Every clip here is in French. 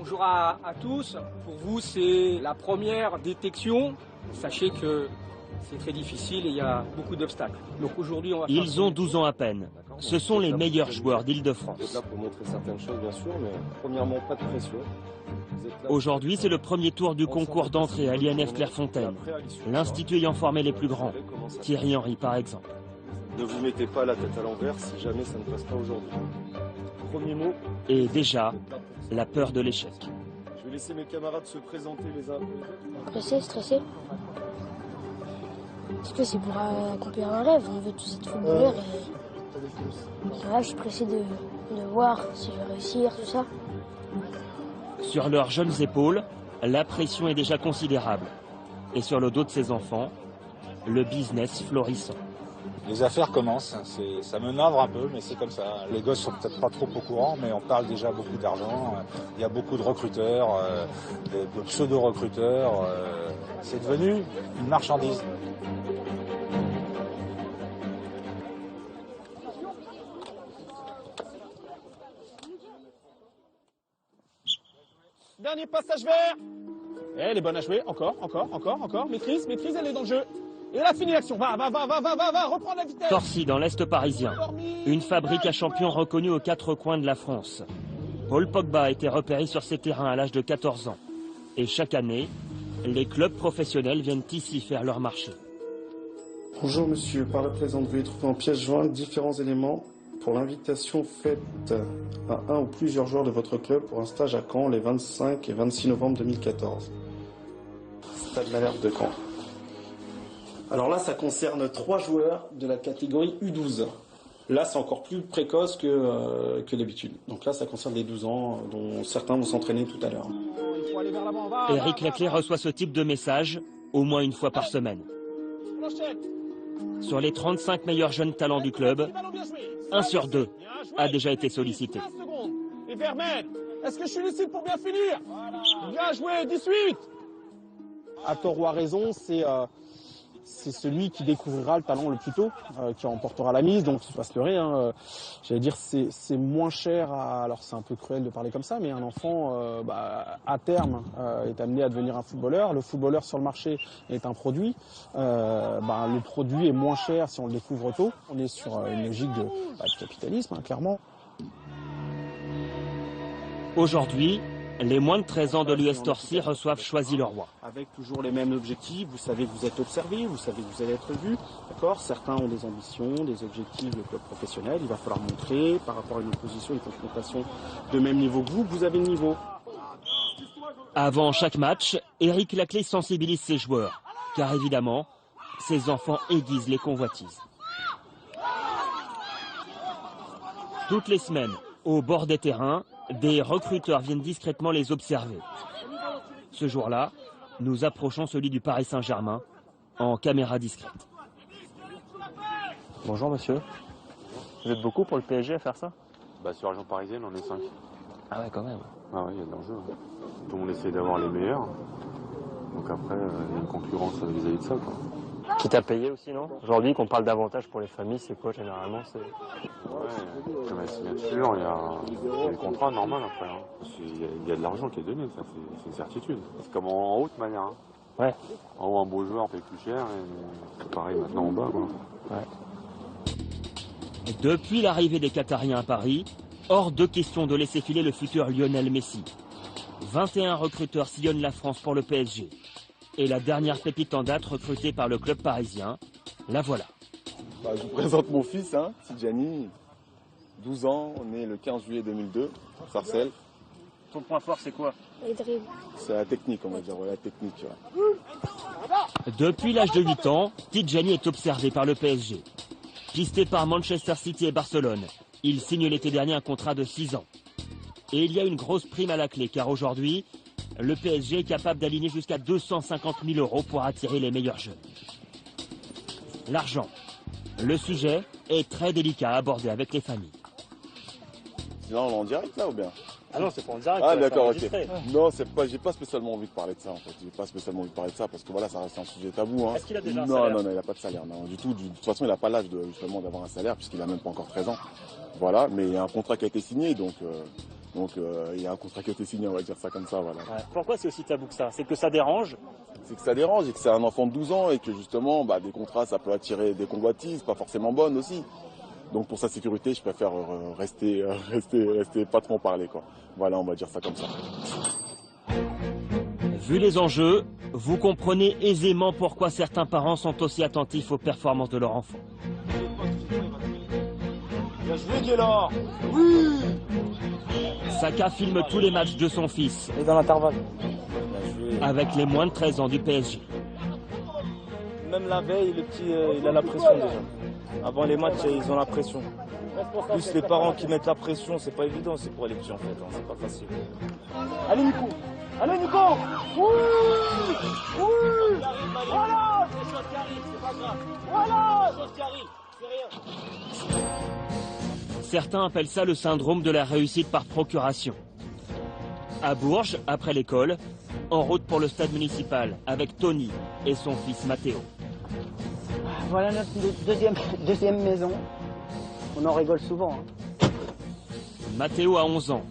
Bonjour à tous. Pour vous, c'est la première détection. Sachez que c'est très difficile et il y a beaucoup d'obstacles. Donc aujourd'hui, on va Ils ont 12 ans à peine. Ce sont les meilleurs joueurs d'Île-de-France. Vous êtes là pour montrer certaines choses, bien sûr, mais premièrement, pas de pression. Aujourd'hui, c'est le premier tour du concours d'entrée à l'INF Clairefontaine, l'institut ayant formé les plus grands. Thierry Henry, par exemple. Ne vous mettez pas la tête à l'envers si jamais ça ne passe pas aujourd'hui. Premier mot. Et déjà, la peur de l'échec. Je vais laisser mes camarades se présenter les uns après les autres. Pressé, stressé. Parce que c'est pour accomplir un rêve. On veut tous être footballeurs et voilà, je suis pressé de voir si je vais réussir, tout ça. Sur leurs jeunes épaules, la pression est déjà considérable. Et sur le dos de ses enfants, le business florissant. Les affaires commencent, ça me navre un peu, mais c'est comme ça. Les gosses sont peut-être pas trop au courant, mais on parle déjà beaucoup d'argent. Il y a beaucoup de recruteurs, de pseudo-recruteurs. C'est devenu une marchandise. Dernier passage vert. Elle est bonne à jouer. Encore. Maîtrise, elle est dans le jeu. Et là, fini l'action. Va, reprends la vitesse. Torcy dans l'Est parisien. Une fabrique à champions reconnue aux quatre coins de la France. Paul Pogba a été repéré sur ces terrains à l'âge de 14 ans. Et chaque année, les clubs professionnels viennent ici faire leur marché. Bonjour monsieur, par la présente, veuillez trouver en pièce jointe différents éléments pour l'invitation faite à un ou plusieurs joueurs de votre club pour un stage à Caen les 25 et 26 novembre 2014. Stade Malherbe de Caen. Alors là, ça concerne 3 joueurs de la catégorie U12. Là, c'est encore plus précoce que d'habitude. Donc là, ça concerne les 12 ans, dont certains vont s'entraîner tout à l'heure. Éric Laclais reçoit ce type de message au moins une fois par semaine. Sur les 35 meilleurs jeunes talents du club, 1 sur 2 a déjà été sollicité. Et Vermeer, est-ce que je suis lucide pour bien finir? Bien joué, 18. À tort ou à raison, c'est celui qui découvrira le talent le plus tôt, qui remportera la mise, donc il ne faut pas se leurrer. J'allais dire, c'est moins cher, alors c'est un peu cruel de parler comme ça, mais un enfant, à terme, est amené à devenir un footballeur. Le footballeur sur le marché est un produit. Le produit est moins cher si on le découvre tôt. On est sur une logique de capitalisme, clairement. Aujourd'hui, les moins de 13 ans de l'US Torcy reçoivent Choisy-le-Roi. Avec toujours les mêmes objectifs, vous savez que vous êtes observé, vous savez que vous allez être vu. D'accord ? Certains ont des ambitions, des objectifs de club professionnel. Il va falloir montrer par rapport à une opposition, une confrontation de même niveau que vous avez le niveau. Avant chaque match, Éric Laclais sensibilise ses joueurs, car évidemment, ses enfants aiguisent les convoitises. Toutes les semaines, au bord des terrains, des recruteurs viennent discrètement les observer. Ce jour-là, nous approchons celui du Paris Saint-Germain en caméra discrète. Bonjour monsieur. Vous êtes beaucoup pour le PSG à faire ça? Sur la région parisienne, on est 5. Ah ouais, quand même. Ah oui, il y a de l'enjeu. Tout le monde essaie d'avoir les meilleurs. Donc après, il y a une concurrence vis-à-vis de ça, quoi. Quitte à payer aussi, non? Aujourd'hui, qu'on parle d'avantages pour les familles, c'est quoi généralement? Ouais, comme la signature, il y a le contrat normal après. Il y a de l'argent qui est donné, ça c'est une certitude. C'est comme en haut de manière. Ouais. En haut, un beau joueur paye plus cher, et c'est pareil maintenant en bas, quoi. Ouais. Depuis l'arrivée des Qatariens à Paris, hors de question de laisser filer le futur Lionel Messi. 21 recruteurs sillonnent la France pour le PSG. Et la dernière pépite en date recrutée par le club parisien, la voilà. Je vous présente mon fils, Tidjani, 12 ans, né le 15 juillet 2002, Sarcelles. Ton point fort, c'est quoi? Les dribbles. C'est la technique, on va dire, la technique. Depuis l'âge de 8 ans, Tidjani est observé par le PSG. Pisté par Manchester City et Barcelone, il signe l'été dernier un contrat de 6 ans. Et il y a une grosse prime à la clé, car aujourd'hui, le PSG est capable d'aligner jusqu'à 250 000 € pour attirer les meilleurs jeunes. L'argent. Le sujet est très délicat à aborder avec les familles. Là, on est en direct, là, ou bien? Ah non, c'est pas en direct. Ah d'accord, ok. Non, j'ai pas spécialement envie de parler de ça, en fait. J'ai pas spécialement envie de parler de ça, parce que voilà, ça reste un sujet tabou. Est-ce qu'il a déjà un salaire? Non, il n'a pas de salaire, non, du tout. De toute façon, il n'a pas l'âge justement d'avoir un salaire, puisqu'il n'a même pas encore 13 ans. Voilà, mais il y a un contrat qui a été signé, donc Donc il y a un contrat qui a été signé, on va dire ça comme ça, voilà. Ouais. Pourquoi c'est aussi tabou que ça? C'est que ça dérange? C'est que ça dérange et que c'est un enfant de 12 ans et que justement, des contrats, ça peut attirer des convoitises, pas forcément bonnes aussi. Donc pour sa sécurité, je préfère rester pas trop en parler, quoi. Voilà, on va dire ça comme ça. Vu les enjeux, vous comprenez aisément pourquoi certains parents sont aussi attentifs aux performances de leur enfant. Bien joué, Gaylor. Oui. Saka filme tous les matchs de son fils. Et dans l'intervalle. Avec les moins de 13 ans du PSG. Même la veille, le petit, il a la pression déjà. Avant les matchs, ils ont la pression. Plus les parents qui mettent la pression, c'est pas évident, c'est pour les petits en fait, c'est pas facile. Allez Nico. Allez Nico. Oui. Oui. Voilà. C'est chose qui arrive, c'est pas grave. Voilà. C'est chose qui arrive, c'est rien. Certains appellent ça le syndrome de la réussite par procuration. À Bourges, après l'école, en route pour le stade municipal avec Tony et son fils Mathéo. Voilà notre deuxième maison. On en rigole souvent. Hein. Mathéo a 11 ans.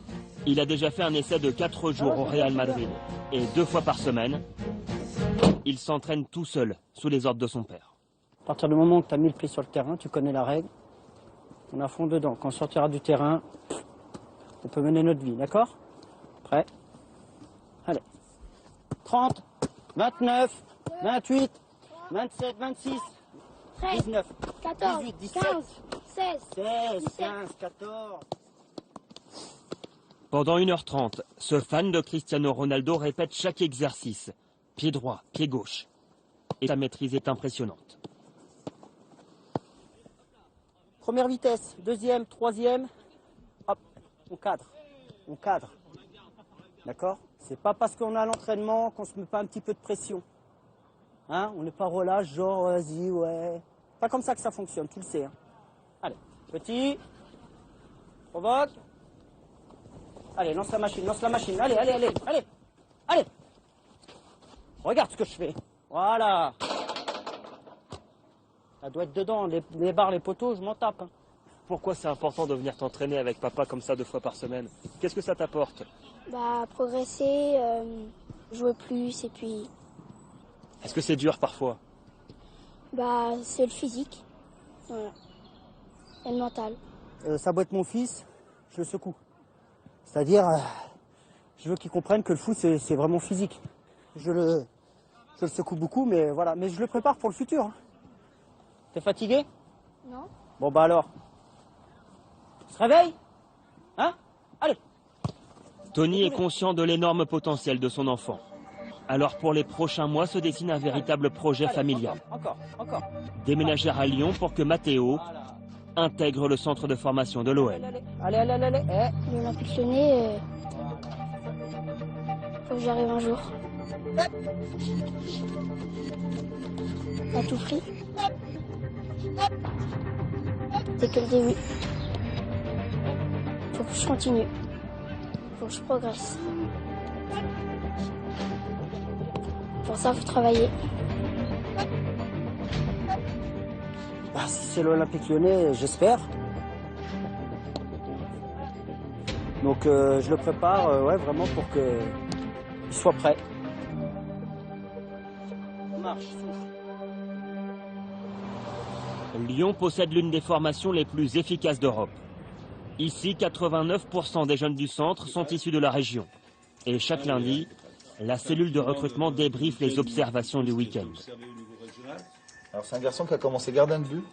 Il a déjà fait un essai de 4 jours au Real Madrid. Et 2 fois par semaine, il s'entraîne tout seul, sous les ordres de son père. À partir du moment où tu as mis le pied sur le terrain, tu connais la règle. On est à fond dedans. Quand on sortira du terrain, on peut mener notre vie, d'accord? Prêt? Allez. 30, 29, 28, 27, 26, 19, 14, 18, 17, 15, 16, 16, 17. 15, 14. Pendant 1h30, ce fan de Cristiano Ronaldo répète chaque exercice. Pied droit, pied gauche. Et sa maîtrise est impressionnante. Première vitesse, deuxième, troisième. Hop, on cadre. On cadre. D'accord? C'est pas parce qu'on a l'entraînement qu'on se met pas un petit peu de pression. Hein? On n'est pas relâche, genre, vas-y, ouais. Pas comme ça que ça fonctionne, tu le sais. Hein. Allez, petit. Provoque. Allez, lance la machine, lance la machine. Allez, allez, allez, allez. Allez. Regarde ce que je fais. Voilà. Ça doit être dedans, les barres, les poteaux, je m'en tape. Hein. Pourquoi c'est important de venir t'entraîner avec papa comme ça 2 fois par semaine? Qu'est-ce que ça t'apporte? Progresser, jouer plus et puis Est-ce que c'est dur parfois? c'est le physique. Voilà. Et le mental. Ça doit être mon fils, je le secoue. C'est-à-dire, je veux qu'il comprenne que le foot, c'est vraiment physique. Je le secoue beaucoup, mais voilà. Mais je le prépare pour le futur. Hein. T'es fatigué? Non. Bon alors. Tu te réveilles? Hein? Allez. Tony est conscient de l'énorme potentiel de son enfant. Alors pour les prochains mois se dessine un véritable projet familial. Encore. Déménager à Lyon pour que Mathéo intègre le centre de formation de l'OL. Allez. L'Olympique Lyonnais, faut que j'arrive un jour. À tout prix. C'est que le début. Faut que je continue. Faut que je progresse. Pour ça, faut travailler. Si c'est l'Olympique Lyonnais, j'espère. Donc je le prépare vraiment pour qu'il soit prêt. Marche, souffle. Lyon possède l'une des formations les plus efficaces d'Europe. Ici, 89% des jeunes du centre sont issus de la région. Et chaque lundi, la cellule de recrutement débriefe les observations du week-end. Alors c'est un garçon qui a commencé gardien de but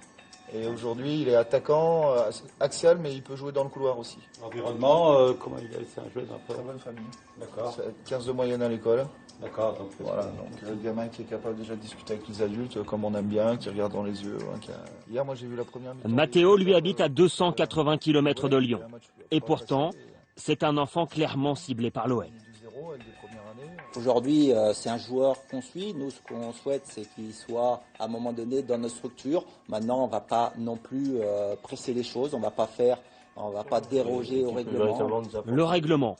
et aujourd'hui il est attaquant axial mais il peut jouer dans le couloir aussi. L'environnement, comment il est? C'est un jeune un peu. Très bonne famille. D'accord. 15 de moyenne à l'école. D'accord. Voilà, donc le gamin qui est capable déjà de discuter avec les adultes comme on aime bien, qui regarde dans les yeux. Hier moi j'ai vu la première mi-temps. Mathéo lui habite à 280 km de Lyon. Et pourtant, c'est un enfant clairement ciblé par l'OL. Aujourd'hui, c'est un joueur qu'on suit. Nous, ce qu'on souhaite, c'est qu'il soit à un moment donné dans notre structure. Maintenant, on ne va pas non plus presser les choses. On ne va pas déroger au règlement. Le règlement.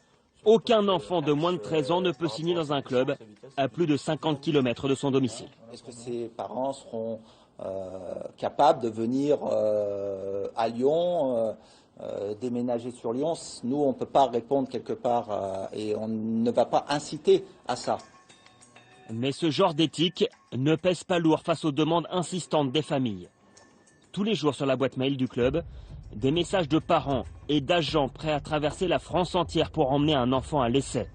Aucun enfant de moins de 13 ans ne peut signer dans un club à plus de 50 km de son domicile. Est-ce que ses parents seront capables de venir à Lyon déménager sur Lyon. Nous, on ne peut pas répondre quelque part et on ne va pas inciter à ça. Mais ce genre d'éthique ne pèse pas lourd face aux demandes insistantes des familles. Tous les jours sur la boîte mail du club, des messages de parents et d'agents prêts à traverser la France entière pour emmener un enfant à l'essai.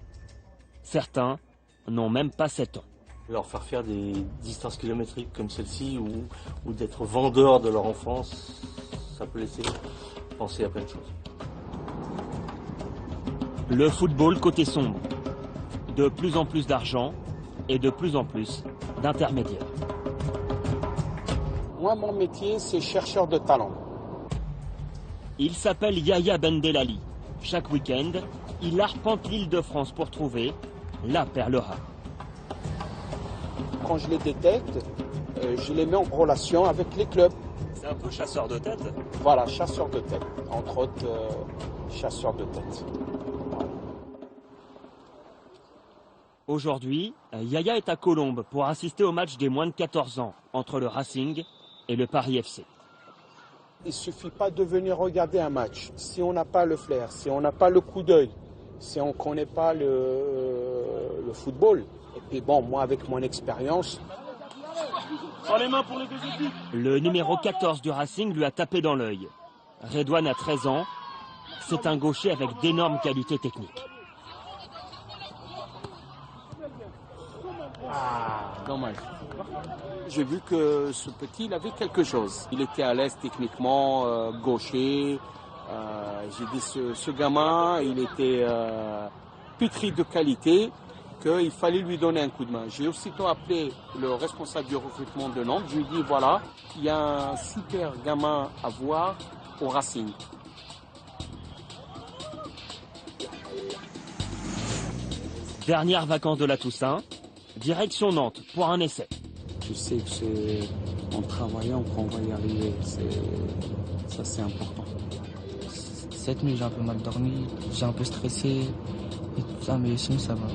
Certains n'ont même pas 7 ans. Leur faire des distances kilométriques comme celle-ci ou d'être vendeurs de leur enfance, ça peut laisser penser à plein de choses. Le football côté sombre. De plus en plus d'argent et de plus en plus d'intermédiaires. Moi, mon métier, c'est chercheur de talent. Il s'appelle Yahya Bendelali. Chaque week-end, il arpente l'Île-de-France pour trouver la perle rare. Quand je les détecte, je les mets en relation avec les clubs. C'est un peu chasseur de tête. Voilà, chasseur de tête. Entre autres, chasseur de tête. Voilà. Aujourd'hui, Yahya est à Colombes pour assister au match des moins de 14 ans entre le Racing et le Paris FC. Il ne suffit pas de venir regarder un match. Si on n'a pas le flair, si on n'a pas le coup d'œil, si on ne connaît pas le football, et puis bon, moi avec mon expérience... Les mains pour les deux équipes. Le numéro 14 du Racing lui a tapé dans l'œil. Redouane a 13 ans. C'est un gaucher avec d'énormes qualités techniques. Ah, dommage. J'ai vu que ce petit, il avait quelque chose. Il était à l'aise techniquement, gaucher. J'ai dit, ce gamin, il était pétri de qualité, qu'il fallait lui donner un coup de main. J'ai aussitôt appelé le responsable du recrutement de Nantes. Je lui ai dit, voilà, il y a un super gamin à voir au Racing. Dernière vacances de la Toussaint, direction Nantes pour un essai. Je sais que c'est en travaillant qu'on va y arriver, ça c'est important. Cette nuit j'ai un peu mal dormi, j'ai un peu stressé et tout ça, mais sinon ça va.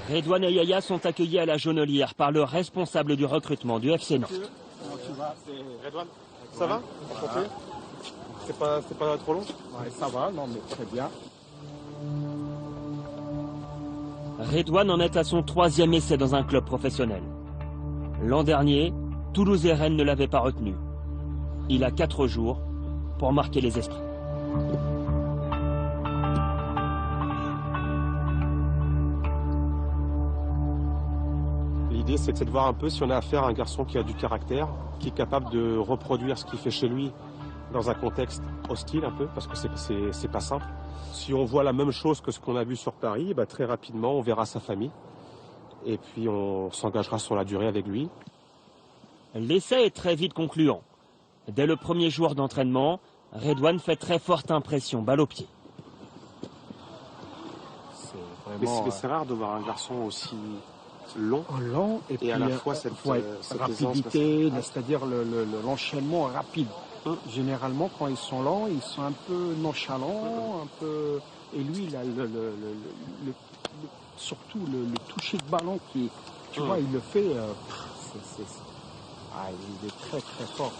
Redouane et Yahya sont accueillis à la Jaunelière par le responsable du recrutement du FC Nantes. Comment tu vas? Redouane, ça va? C'est pas trop long? Ouais, ça va, non mais très bien. Redouane en est à son 3e essai dans un club professionnel. L'an dernier, Toulouse et Rennes ne l'avaient pas retenu. Il a 4 jours pour marquer les esprits. L'idée, c'est de voir un peu si on a affaire à un garçon qui a du caractère, qui est capable de reproduire ce qu'il fait chez lui dans un contexte hostile un peu, parce que c'est pas simple. Si on voit la même chose que ce qu'on a vu sur Paris, bah, très rapidement, on verra sa famille. Et puis, on s'engagera sur la durée avec lui. L'essai est très vite concluant. Dès le premier jour d'entraînement, Redouane fait très forte impression, balle au pied. Mais c'est rare de voir un garçon aussi long et à la fois cette rapidité, c'est-à-dire l'enchaînement rapide. Généralement, quand ils sont lents, ils sont un peu nonchalants, un peu. Et lui, il a surtout le toucher de ballon qui, tu vois, il le fait. Il est très très fort.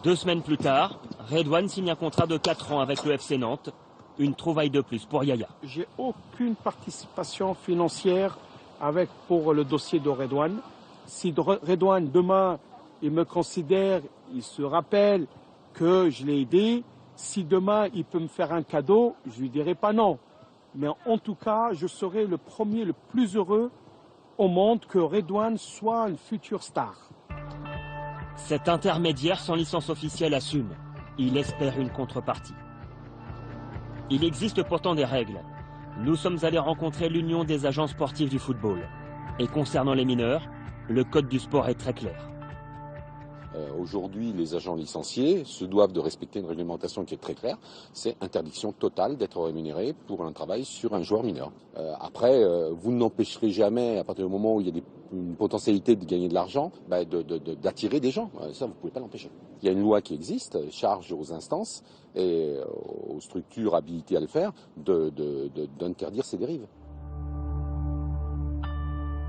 2 semaines plus tard, Redouane signe un contrat de 4 ans avec le FC Nantes. Une trouvaille de plus pour Yahya. J'ai aucune participation financière pour le dossier de Redouane. Si Redouane, demain, il me considère, il se rappelle que je l'ai aidé, si demain il peut me faire un cadeau, je lui dirai pas non. Mais en tout cas, je serai le premier, le plus heureux au monde que Redouane soit une future star. Cet intermédiaire sans licence officielle assume. Il espère une contrepartie. Il existe pourtant des règles. Nous sommes allés rencontrer l'Union des agents sportifs du football. Et concernant les mineurs, le code du sport est très clair. Aujourd'hui, les agents licenciés se doivent de respecter une réglementation qui est très claire. C'est interdiction totale d'être rémunéré pour un travail sur un joueur mineur. Après, vous n'empêcherez jamais, à partir du moment où il y a une potentialité de gagner de l'argent, d'attirer des gens. Ça, vous ne pouvez pas l'empêcher. Il y a une loi qui existe, charge aux instances et aux structures habilitées à le faire d'interdire ces dérives.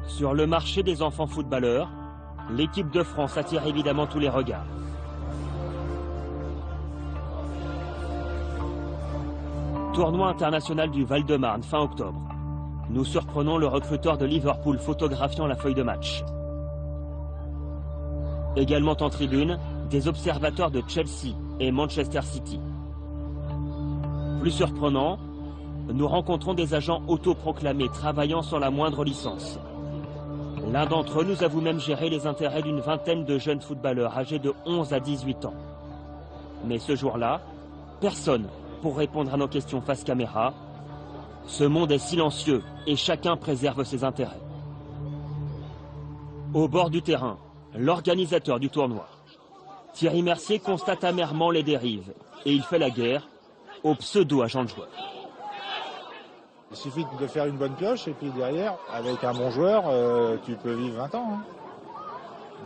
Sur le marché des enfants footballeurs, l'équipe de France attire évidemment tous les regards. Tournoi international du Val-de-Marne fin octobre. Nous surprenons le recruteur de Liverpool photographiant la feuille de match. Également en tribune, des observateurs de Chelsea et Manchester City. Plus surprenant, nous rencontrons des agents autoproclamés travaillant sans la moindre licence. L'un d'entre eux nous avoue même gérer les intérêts d'une vingtaine de jeunes footballeurs âgés de 11 à 18 ans. Mais ce jour-là, personne pour répondre à nos questions face caméra. Ce monde est silencieux et chacun préserve ses intérêts. Au bord du terrain, l'organisateur du tournoi. Thierry Mercier constate amèrement les dérives et il fait la guerre aux pseudo-agents de joueurs. Il suffit de faire une bonne pioche et puis derrière, avec un bon joueur, tu peux vivre 20 ans. Hein.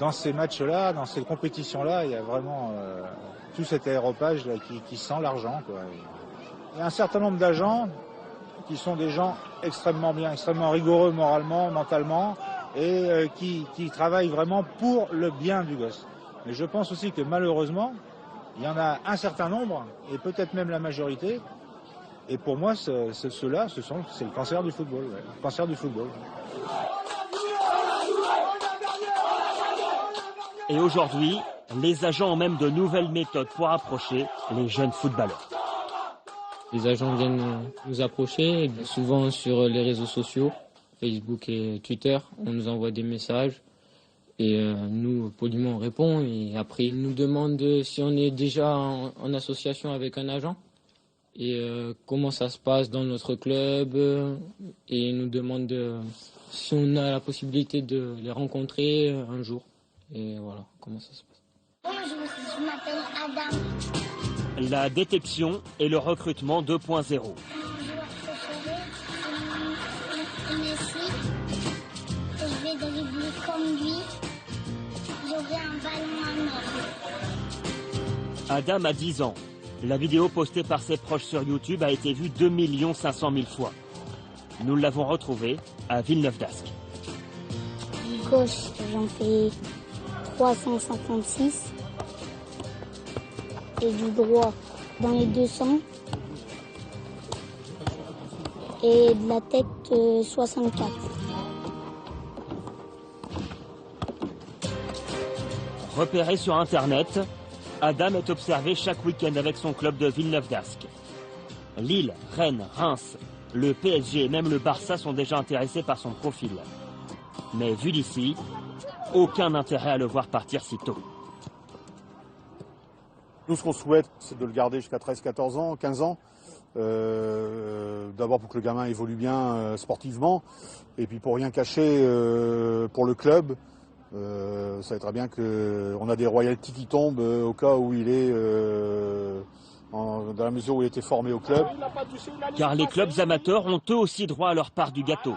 Dans ces matchs-là, dans ces compétitions-là, il y a vraiment tout cet aéropage là, qui sent l'argent. Il y a un certain nombre d'agents qui sont des gens extrêmement bien, extrêmement rigoureux moralement, mentalement, et qui travaillent vraiment pour le bien du gosse. Mais je pense aussi que malheureusement, il y en a un certain nombre, et peut-être même la majorité, et pour moi, ceux-là, c'est le cancer du football. Ouais, le cancer du football. Et aujourd'hui, les agents ont même de nouvelles méthodes pour approcher les jeunes footballeurs. Les agents viennent nous approcher, souvent sur les réseaux sociaux, Facebook et Twitter. On nous envoie des messages et nous, poliment, on répond. Et après, ils nous demandent si on est déjà en association avec un agent et comment ça se passe dans notre club. Et ils nous demandent si on a la possibilité de les rencontrer un jour. Et voilà, comment ça se passe. Bonjour, je m'appelle Adam. La détection et le recrutement 2.0. Je vais dribbler comme lui. J'aurai un ballon à main. Adam a 10 ans. La vidéo postée par ses proches sur YouTube a été vue 2 500 000 fois. Nous l'avons retrouvé à Villeneuve-d'Ascq. Du gauche, j'en fais 356. Et du droit dans les 200 et de la tête 64. Repéré sur Internet, Adam est observé chaque week-end avec son club de Villeneuve-d'Ascq. Lille, Rennes, Reims, le PSG et même le Barça sont déjà intéressés par son profil. Mais vu d'ici, aucun intérêt à le voir partir si tôt. Nous, ce qu'on souhaite, c'est de le garder jusqu'à 13, 14 ans, 15 ans. D'abord pour que le gamin évolue bien sportivement. Et puis pour rien cacher, pour le club, ça va être bien qu'on a des royalties qui tombent au cas où il est, dans la mesure où il était formé au club. Car les clubs amateurs ont eux aussi droit à leur part du gâteau.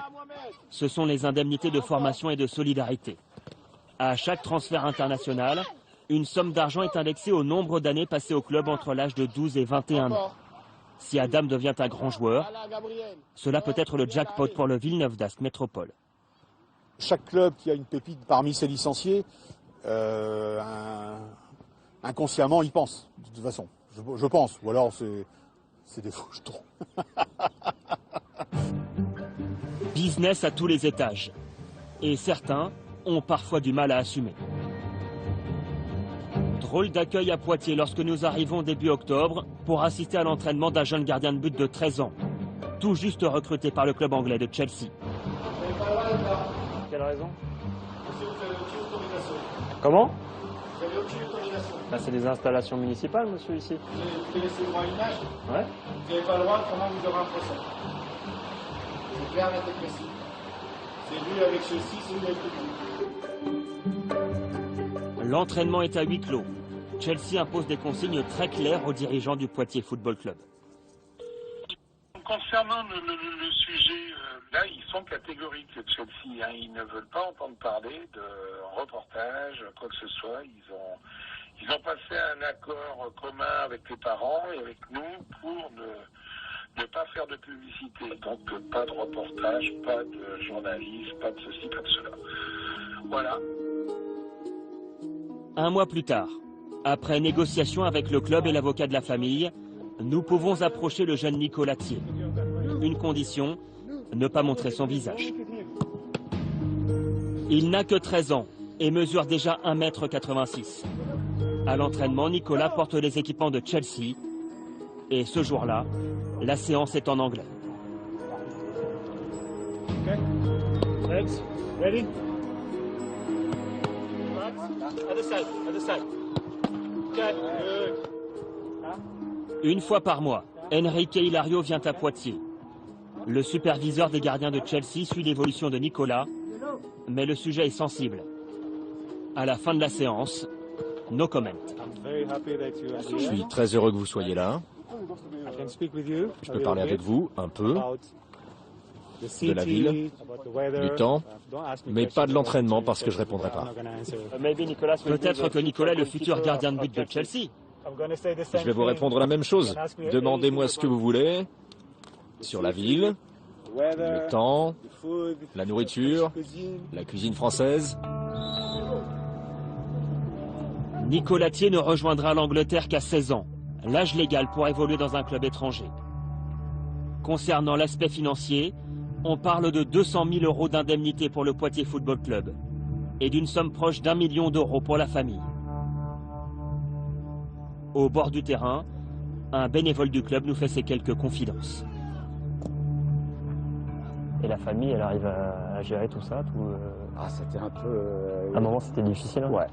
Ce sont les indemnités de formation et de solidarité. À chaque transfert international, une somme d'argent est indexée au nombre d'années passées au club entre l'âge de 12 et 21 ans. Si Adam devient un grand joueur, cela peut être le jackpot pour le Villeneuve-d'Ascq Métropole. Chaque club qui a une pépite parmi ses licenciés, inconsciemment, y pense, de toute façon. Je pense, ou alors c'est des faux jetons. Business à tous les étages. Et certains ont parfois du mal à assumer. Drôle d'accueil à Poitiers lorsque nous arrivons début octobre pour assister à l'entraînement d'un jeune gardien de but de 13 ans, tout juste recruté par le club anglais de Chelsea. Quelle raison? Comment? Bah, c'est des installations municipales, monsieur, ici. Vous avez laissé droit à l'image? Ouais. Vous n'avez pas le droit, comment vous aurez un procès? C'est clair, net et précis. C'est vu avec ceci, c'est vu avec le. L'entraînement est à huis clos. Chelsea impose des consignes très claires aux dirigeants du Poitiers Football Club. Concernant le sujet, là, ils sont catégoriques, Chelsea. Hein, ils ne veulent pas entendre parler de reportage, quoi que ce soit. Ils ont passé un accord commun avec les parents et avec nous pour ne pas faire de publicité. Donc, pas de reportage, pas de journaliste, pas de ceci, pas de cela. Voilà. Un mois plus tard, après négociation avec le club et l'avocat de la famille, Nous pouvons approcher le jeune Nicolas Thier. Une condition, ne pas montrer son visage. Il n'a que 13 ans et mesure déjà 1,86 m. À l'entraînement, Nicolas porte les équipements de Chelsea. Et ce jour-là, la séance est en anglais. Okay. Legs. Ready? Other side. Other side. Okay. Good. Une fois par mois, Enrique Hilario vient à Poitiers. Le superviseur des gardiens de Chelsea suit l'évolution de Nicolas, mais le sujet est sensible. À la fin de la séance, no comment. Je suis très heureux que vous soyez là. Je peux parler avec vous un peu de la ville, du temps, mais pas de l'entraînement parce que je ne répondrai pas. Peut-être que Nicolas est le futur gardien de but de Chelsea. Je vais vous répondre la même chose. Demandez-moi ce que vous voulez sur la ville, le temps, la nourriture, la cuisine française. Nicolas Thier ne rejoindra l'Angleterre qu'à 16 ans, l'âge légal pour évoluer dans un club étranger. Concernant l'aspect financier, on parle de 200 000 € d'indemnité pour le Poitiers Football Club et d'une somme proche d'1 million d'euros pour la famille. Au bord du terrain, un bénévole du club nous fait ses quelques confidences. Et la famille, elle arrive à gérer tout ça Ah, c'était un peu... À un moment, c'était difficile. Hein. Ouais.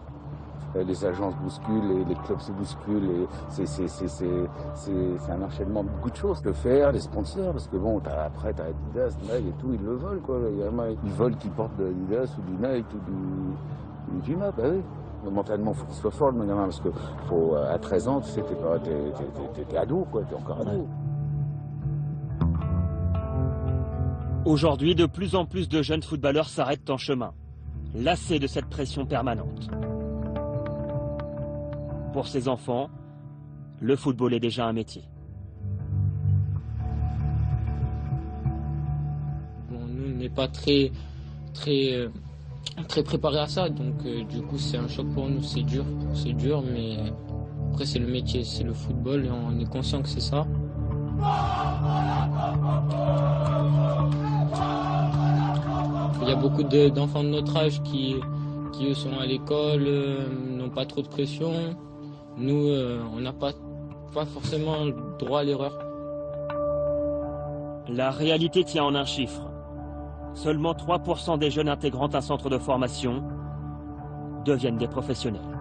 Les agences bousculent, les clubs se bousculent, c'est un enchaînement de beaucoup de choses. Le faire, les sponsors, parce que bon, après, t'as Adidas, Nike et tout, ils le veulent, quoi. Ils veulent qu'ils portent de Adidas ou du Nike ou du Puma, bah oui. Mentalement, il faut qu'il soit fort, le gamin, parce que à 13 ans, tu sais, t'es ado, quoi, t'es encore ado. Aujourd'hui, de plus en plus de jeunes footballeurs s'arrêtent en chemin, lassés de cette pression permanente. Pour ces enfants, le football est déjà un métier. Bon, nous, on n'est pas très préparés à ça, donc du coup c'est un choc pour nous, c'est dur, mais après c'est le métier, c'est le football et on est conscient que c'est ça. Il y a beaucoup d'enfants de notre âge qui eux sont à l'école, n'ont pas trop de pression. Nous, on n'a pas forcément droit à l'erreur. La réalité tient en un chiffre. Seulement 3% des jeunes intégrant un centre de formation deviennent des professionnels.